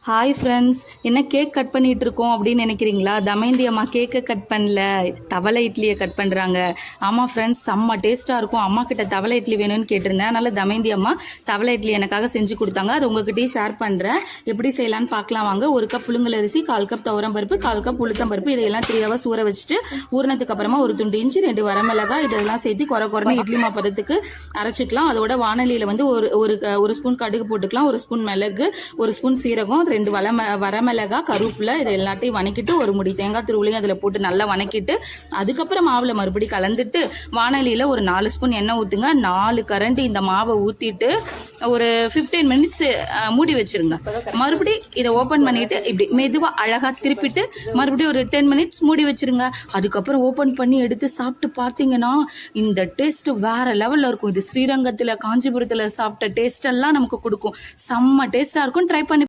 Hi friends, என்ன cake cut பண்ணிட்டு இருக்கோம் அப்படின்னு நினைக்கிறீங்களா? தமயந்தி அம்மா கேக்கை கட் பண்ணல, தவளை இட்லியை கட் பண்ணுறாங்க. ஆமாம் ஃப்ரெண்ட்ஸ், செம்ம டேஸ்ட்டாக இருக்கும். அம்மா கிட்ட தவளை இட்லி வேணும்னு கேட்டிருந்தேன். அதனால் தமயந்தி அம்மா தவளை இட்லி எனக்காக செஞ்சு கொடுத்தாங்க. அது உங்ககிட்டயும் ஷேர் பண்ணுறேன். எப்படி செய்யலான்னு பார்க்கலாம் வாங்க. 1 கப் புழுங்கல் அரிசி, 1/4 கப் துவரம் பருப்பு, 1/4 கப் உளுத்தம் பருப்பு, இதையெல்லாம் 3 hours ஊற வச்சுட்டு ஊறினதுக்கு அப்புறமா 1 துண்டு இஞ்சி, 2 வரமிளகாய் இதெல்லாம் சேர்த்து குறைன்னு இட்லி மா பதத்துக்கு அரைச்சிக்கலாம். அதோட வானலியில் வந்து ஒரு ஸ்பூன் கடுகு போட்டுக்கலாம், 1 ஸ்பூன் மிளகு, 1 ஸ்பூன் சீரகம், 2 வரமிளகாய், கருவேப்பிலை, இதை எல்லாத்தையும் வணக்கிட்டு 1 முடி தேங்காய் துருவலையும் அதில் போட்டு நல்லா வணக்கிட்டு அதுக்கப்புறம் மாவில் மறுபடி கலந்துட்டு வானலியில் ஒரு 4 ஸ்பூன் எண்ணெய் ஊற்றுங்க. 4 கரண்டி இந்த மாவை ஊற்றிட்டு ஒரு 15 மினிட்ஸ் மூடி வச்சிருங்க. மறுபடி இதை ஓப்பன் பண்ணிட்டு இப்படி மெதுவாக அழகாக திருப்பிட்டு மறுபடியும் ஒரு 10 மினிட்ஸ் மூடி வச்சிருங்க. அதுக்கப்புறம் ஓப்பன் பண்ணி எடுத்து சாப்பிட்டு பார்த்தீங்கன்னா இந்த டேஸ்ட் வேற லெவலில் இருக்கும். இது ஸ்ரீரங்கத்தில், காஞ்சிபுரத்தில் சாப்பிட்ட டேஸ்டெல்லாம் நமக்கு கொடுக்கும். செம்ம டேஸ்ட்டாக இருக்கும். ட்ரை பண்ணி